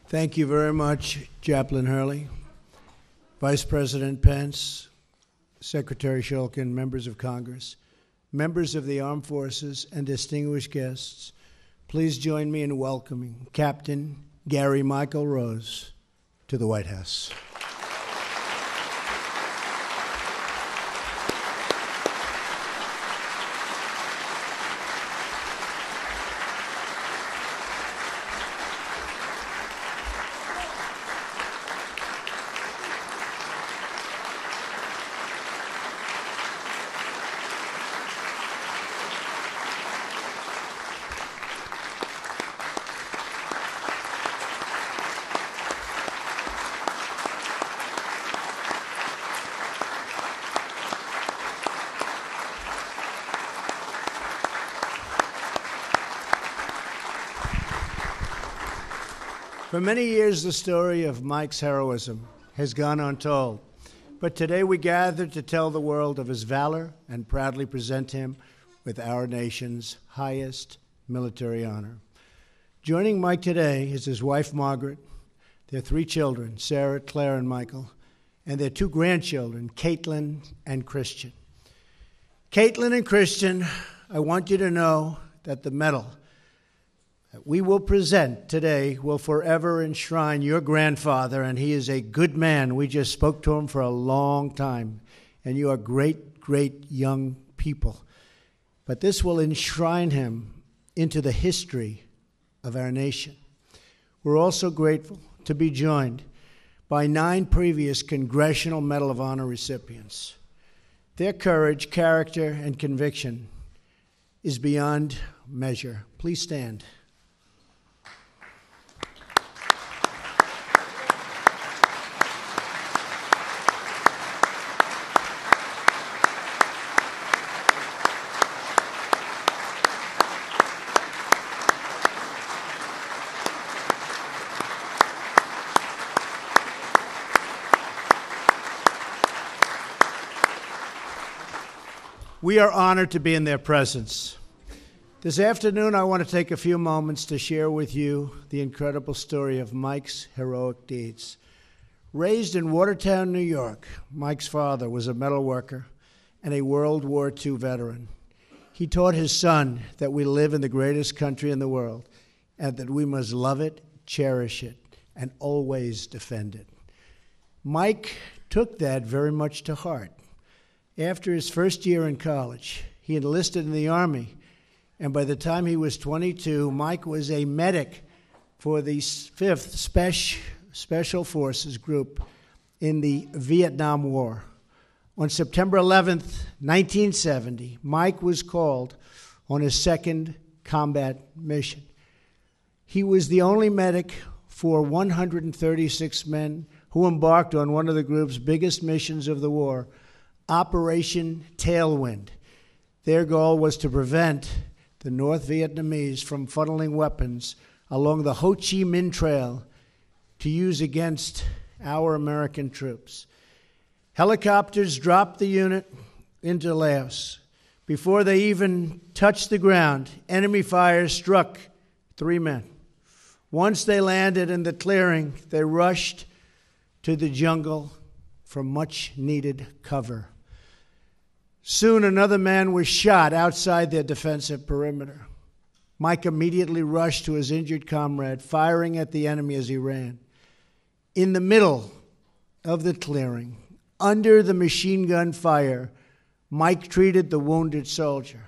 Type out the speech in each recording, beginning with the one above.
Thank you very much, Chaplain Hurley, Vice President Pence, Secretary Shulkin, members of Congress, members of the Armed Forces, and distinguished guests. Please join me in welcoming Captain Gary Michael Rose to the White House. For many years, the story of Mike's heroism has gone untold. But today we gather to tell the world of his valor and proudly present him with our nation's highest military honor. Joining Mike today is his wife, Margaret, their 3 children, Sarah, Claire, and Michael, and their 2 grandchildren, Caitlin and Christian. Caitlin and Christian, I want you to know that the medal that we will present today will forever enshrine your grandfather, and he is a good man. We just spoke to him for a long time, and you are great, great young people. But this will enshrine him into the history of our nation. We're also grateful to be joined by 9 previous Congressional Medal of Honor recipients. Their courage, character, and conviction is beyond measure. Please stand. We are honored to be in their presence. This afternoon, I want to take a few moments to share with you the incredible story of Mike's heroic deeds. Raised in Watertown, New York, Mike's father was a metal worker and a World War II veteran. He taught his son that we live in the greatest country in the world and that we must love it, cherish it, and always defend it. Mike took that very much to heart. After his first year in college, he enlisted in the Army, and by the time he was 22, Mike was a medic for the 5th Special Forces Group in the Vietnam War. On September 11th, 1970, Mike was called on his 2nd combat mission. He was the only medic for 136 men who embarked on one of the group's biggest missions of the war, Operation Tailwind. Their goal was to prevent the North Vietnamese from funneling weapons along the Ho Chi Minh Trail to use against our American troops. Helicopters dropped the unit into Laos. Before they even touched the ground, enemy fire struck 3 men. Once they landed in the clearing, they rushed to the jungle for much-needed cover. Soon another man was shot outside their defensive perimeter. Mike immediately rushed to his injured comrade, firing at the enemy as he ran. In the middle of the clearing, under the machine gun fire, Mike treated the wounded soldier.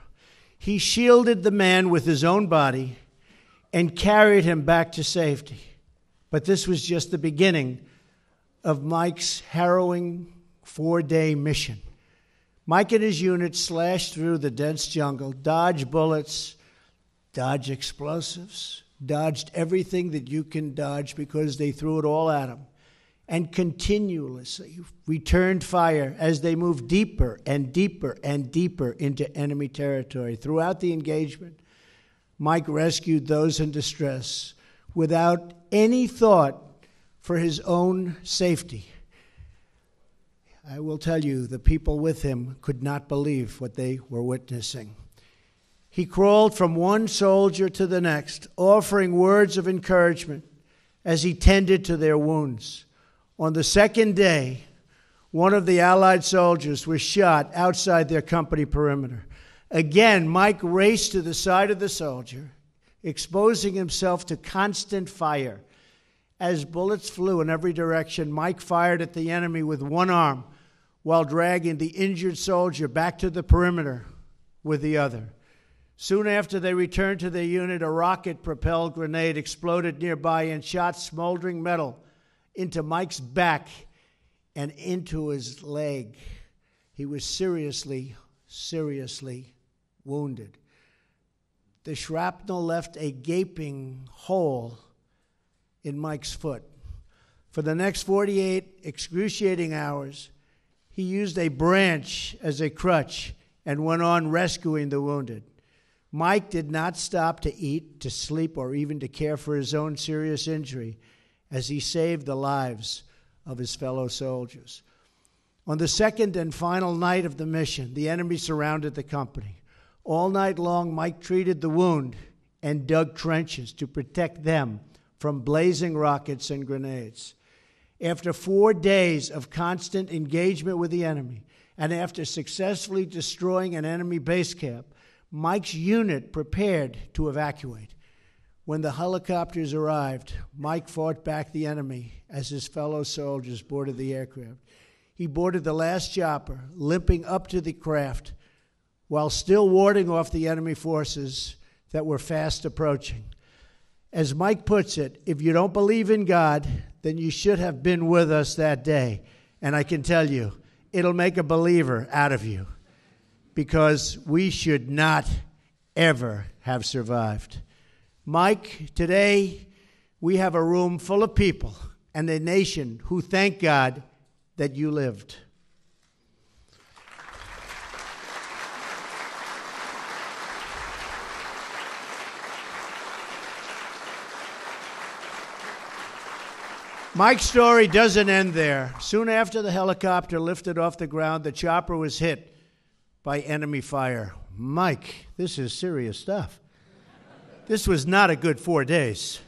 He shielded the man with his own body and carried him back to safety. But this was just the beginning of Mike's harrowing 4-day mission. Mike and his unit slashed through the dense jungle, dodged bullets, dodged explosives, dodged everything that you can dodge because they threw it all at him, and continuously returned fire as they moved deeper and deeper and deeper into enemy territory. Throughout the engagement, Mike rescued those in distress without any thought for his own safety. I will tell you, the people with him could not believe what they were witnessing. He crawled from one soldier to the next, offering words of encouragement as he tended to their wounds. On the second day, one of the Allied soldiers was shot outside their company perimeter. Again, Mike raced to the side of the soldier, exposing himself to constant fire. As bullets flew in every direction, Mike fired at the enemy with one arm while dragging the injured soldier back to the perimeter with the other. Soon after they returned to their unit, a rocket-propelled grenade exploded nearby and shot smoldering metal into Mike's back and into his leg. He was seriously wounded. The shrapnel left a gaping hole in Mike's foot. For the next 48 excruciating hours, he used a branch as a crutch and went on rescuing the wounded. Mike did not stop to eat, to sleep, or even to care for his own serious injury as he saved the lives of his fellow soldiers. On the second and final night of the mission, the enemy surrounded the company. All night long, Mike treated the wound and dug trenches to protect them from blazing rockets and grenades. After 4 days of constant engagement with the enemy, and after successfully destroying an enemy base camp, Mike's unit prepared to evacuate. When the helicopters arrived, Mike fought back the enemy as his fellow soldiers boarded the aircraft. He boarded the last chopper, limping up to the craft, while still warding off the enemy forces that were fast approaching. As Mike puts it, if you don't believe in God, then you should have been with us that day. And I can tell you, it'll make a believer out of you, because we should not ever have survived. Mike, today we have a room full of people and a nation who thank God that you lived. Mike's story doesn't end there. Soon after the helicopter lifted off the ground, the chopper was hit by enemy fire. Mike, this is serious stuff. This was not a good 4 days.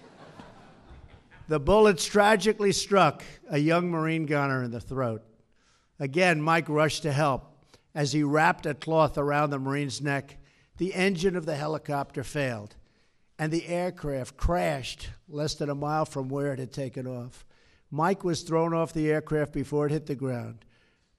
The bullets tragically struck a young Marine gunner in the throat. Again, Mike rushed to help. As he wrapped a cloth around the Marine's neck, the engine of the helicopter failed, and the aircraft crashed less than a mile from where it had taken off. Mike was thrown off the aircraft before it hit the ground,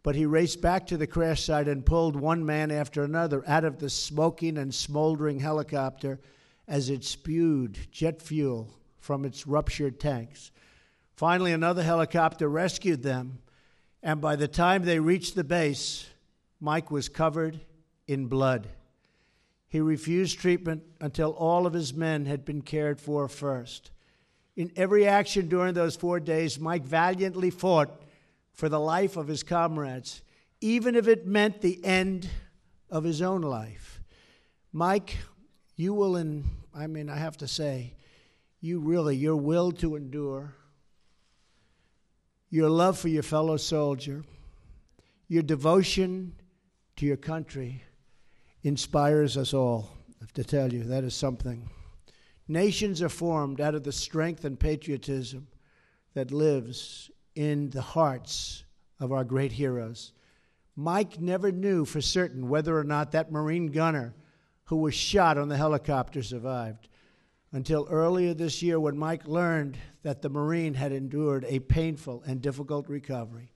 but he raced back to the crash site and pulled one man after another out of the smoking and smoldering helicopter as it spewed jet fuel from its ruptured tanks. Finally, another helicopter rescued them, and by the time they reached the base, Mike was covered in blood. He refused treatment until all of his men had been cared for first. In every action during those 4 days, Mike valiantly fought for the life of his comrades, even if it meant the end of his own life. Mike, you will, I have to say, your will to endure, your love for your fellow soldier, your devotion to your country inspires us all. I have to tell you, that is something. Nations are formed out of the strength and patriotism that lives in the hearts of our great heroes. Mike never knew for certain whether or not that Marine gunner who was shot on the helicopter survived until earlier this year, when Mike learned that the Marine had endured a painful and difficult recovery,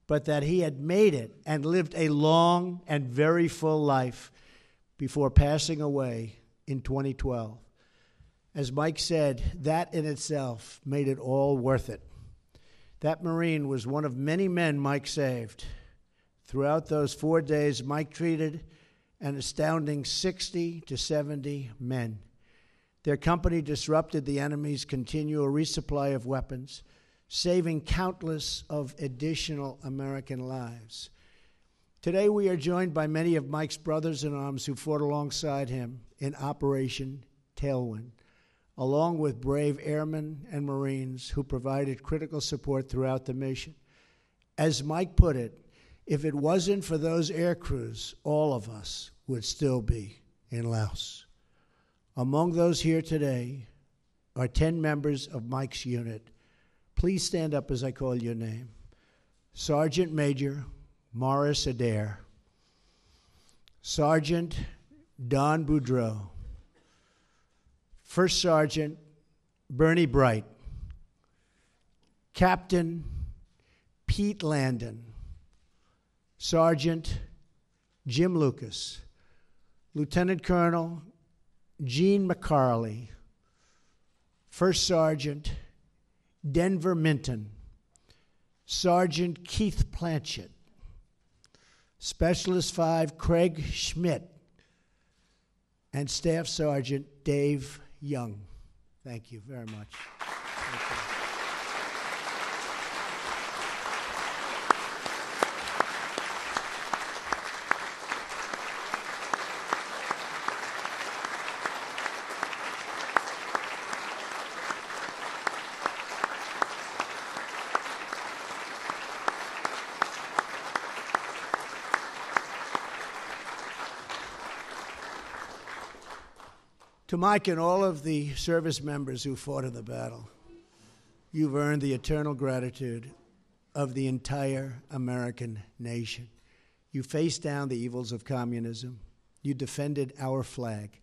but that he had made it and lived a long and very full life before passing away in 2012. As Mike said, that in itself made it all worth it. That Marine was one of many men Mike saved. Throughout those 4 days, Mike treated an astounding 60 to 70 men. Their company disrupted the enemy's continual resupply of weapons, saving countless of additional American lives. Today, we are joined by many of Mike's brothers in arms who fought alongside him in Operation Tailwind, along with brave airmen and Marines who provided critical support throughout the mission. As Mike put it, if it wasn't for those air crews, all of us would still be in Laos. Among those here today, are 10 members of Mike's unit. Please stand up as I call your name. Sergeant Major Morris Adair, Sergeant Don Boudreau, First Sergeant Bernie Bright, Captain Pete Landon, Sergeant Jim Lucas, Lieutenant Colonel Gene McCarley, First Sergeant Denver Minton, Sergeant Keith Planchett, Specialist 5 Craig Schmidt, and Staff Sergeant Dave Young. Thank you very much. Thank you. To Mike and all of the service members who fought in the battle, you've earned the eternal gratitude of the entire American nation. You faced down the evils of communism, you defended our flag,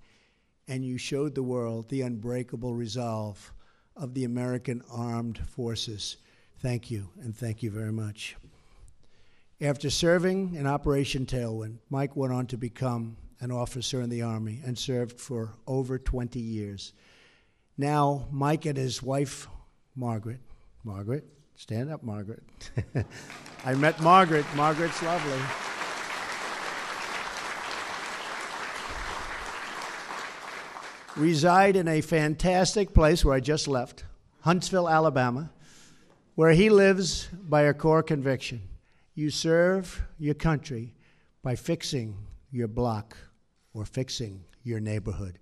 and you showed the world the unbreakable resolve of the American armed forces. Thank you, and thank you very much. After serving in Operation Tailwind, Mike went on to become an officer in the Army and served for over 20 years. Now, Mike and his wife, Margaret, stand up, Margaret. I met Margaret. Margaret's lovely. Reside in a fantastic place where I just left, Huntsville, Alabama, where he lives by a core conviction. You serve your country by fixing your block or fixing your neighborhood.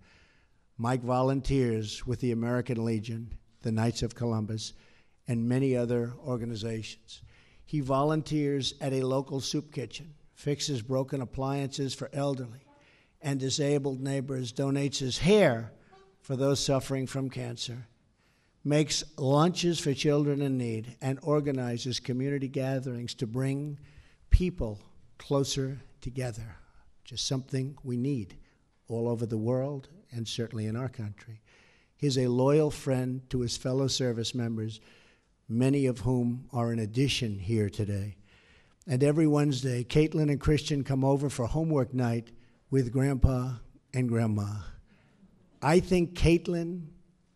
Mike volunteers with the American Legion, the Knights of Columbus, and many other organizations. He volunteers at a local soup kitchen, fixes broken appliances for elderly and disabled neighbors, donates his hair for those suffering from cancer, makes lunches for children in need, and organizes community gatherings to bring people closer together. Just something we need all over the world and certainly in our country. He's a loyal friend to his fellow service members, many of whom are in addition here today. And every Wednesday, Caitlin and Christian come over for homework night with Grandpa and Grandma. I think Caitlin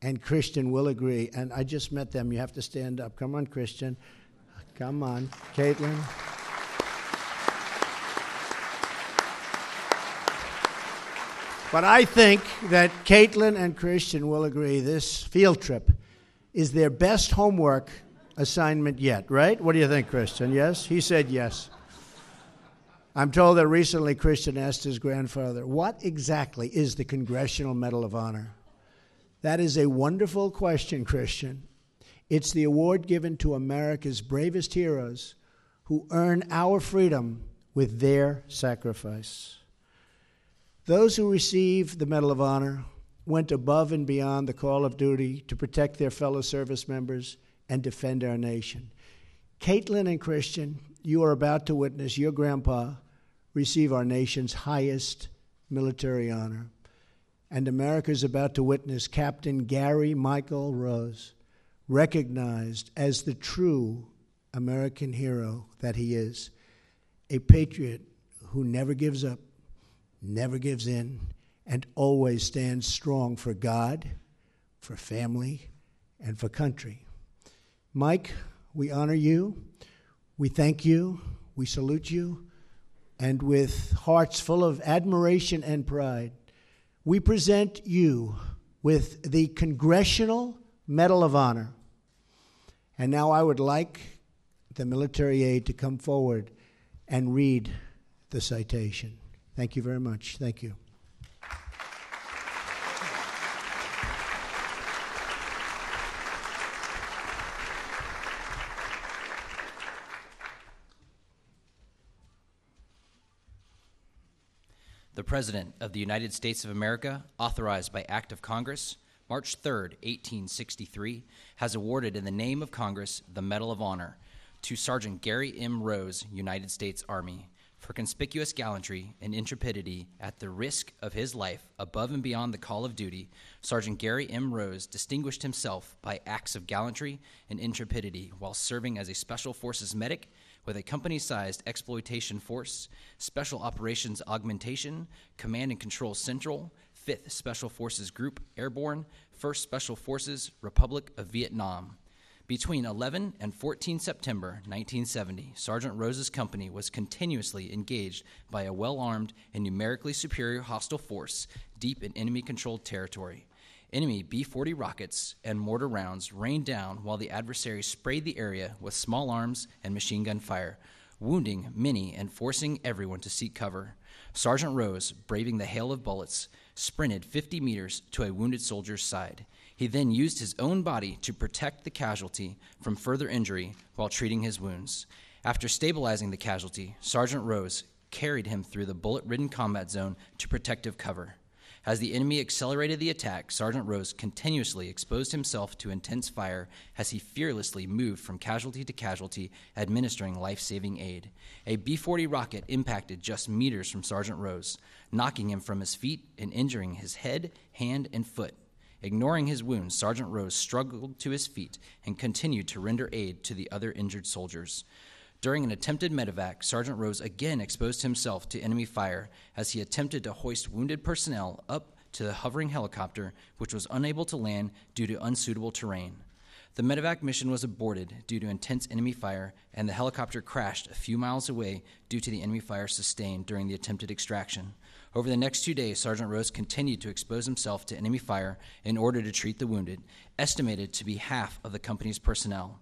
and Christian will agree, and I just met them. You have to stand up. Come on, Christian. Come on, Caitlin. But I think that Caitlin and Christian will agree this field trip is their best homework assignment yet, right? What do you think, Christian? Yes? He said yes. I'm told that recently Christian asked his grandfather, what exactly is the Congressional Medal of Honor? That is a wonderful question, Christian. It's the award given to America's bravest heroes who earn our freedom with their sacrifice. Those who received the Medal of Honor went above and beyond the call of duty to protect their fellow service members and defend our nation. Caitlin and Christian, you are about to witness your grandpa receive our nation's highest military honor. And America is about to witness Captain Gary Michael Rose, recognized as the true American hero that he is, a patriot who never gives up, never gives in, and always stands strong for God, for family, and for country. Mike, we honor you, we thank you, we salute you, and with hearts full of admiration and pride, we present you with the Congressional Medal of Honor. And now I would like the military aide to come forward and read the citation. Thank you very much. Thank you. The President of the United States of America, authorized by Act of Congress, March 3, 1863, has awarded in the name of Congress the Medal of Honor to Sergeant Gary M. Rose, United States Army, for conspicuous gallantry and intrepidity at the risk of his life above and beyond the call of duty. Sergeant Gary M. Rose distinguished himself by acts of gallantry and intrepidity while serving as a Special Forces medic with a company-sized exploitation force, Special Operations Augmentation, Command and Control Central, 5th Special Forces Group Airborne, 1st Special Forces, Republic of Vietnam. Between 11 and 14 September 1970, Sergeant Rose's company was continuously engaged by a well-armed and numerically superior hostile force deep in enemy-controlled territory. Enemy B-40 rockets and mortar rounds rained down while the adversary sprayed the area with small arms and machine gun fire, wounding many and forcing everyone to seek cover. Sergeant Rose, braving the hail of bullets, sprinted 50 meters to a wounded soldier's side. He then used his own body to protect the casualty from further injury while treating his wounds. After stabilizing the casualty, Sergeant Rose carried him through the bullet-ridden combat zone to protective cover. As the enemy accelerated the attack, Sergeant Rose continuously exposed himself to intense fire as he fearlessly moved from casualty to casualty, administering life-saving aid. A B-40 rocket impacted just meters from Sergeant Rose, knocking him from his feet and injuring his head, hand, and foot. Ignoring his wounds, Sergeant Rose struggled to his feet and continued to render aid to the other injured soldiers. During an attempted medevac, Sergeant Rose again exposed himself to enemy fire as he attempted to hoist wounded personnel up to the hovering helicopter, which was unable to land due to unsuitable terrain. The medevac mission was aborted due to intense enemy fire, and the helicopter crashed a few miles away due to the enemy fire sustained during the attempted extraction. Over the next 2 days, Sergeant Rose continued to expose himself to enemy fire in order to treat the wounded, estimated to be half of the company's personnel.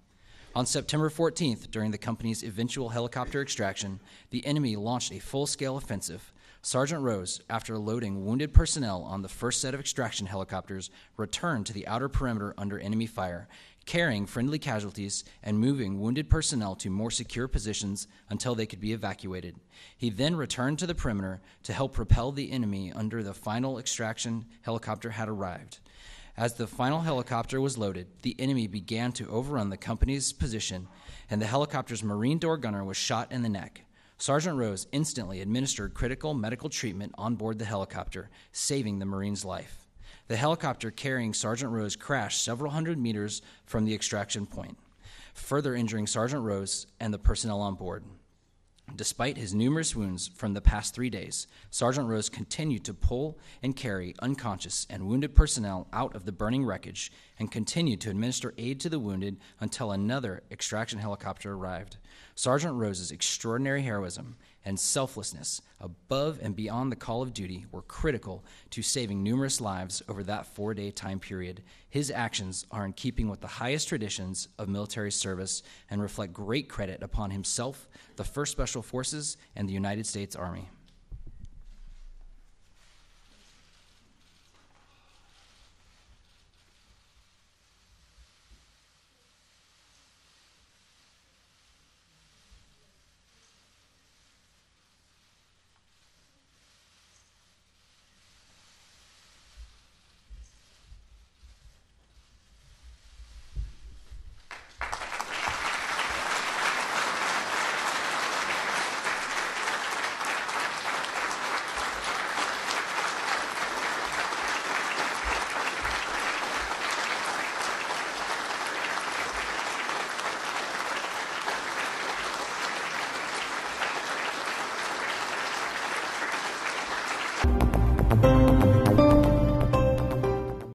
On September 14th, during the company's eventual helicopter extraction, the enemy launched a full-scale offensive. Sergeant Rose, after loading wounded personnel on the first set of extraction helicopters, returned to the outer perimeter under enemy fire, carrying friendly casualties and moving wounded personnel to more secure positions until they could be evacuated. He then returned to the perimeter to help repel the enemy under the final extraction helicopter had arrived. As the final helicopter was loaded, the enemy began to overrun the company's position, and the helicopter's Marine door gunner was shot in the neck. Sergeant Rose instantly administered critical medical treatment on board the helicopter, saving the Marine's life. The helicopter carrying Sergeant Rose crashed several hundred meters from the extraction point, further injuring Sergeant Rose and the personnel on board. Despite his numerous wounds from the past 3 days, Sergeant Rose continued to pull and carry unconscious and wounded personnel out of the burning wreckage and continued to administer aid to the wounded until another extraction helicopter arrived. Sergeant Rose's extraordinary heroism and selflessness above and beyond the call of duty were critical to saving numerous lives over that 4-day time period. His actions are in keeping with the highest traditions of military service and reflect great credit upon himself, the 1st Special Forces, and the United States Army.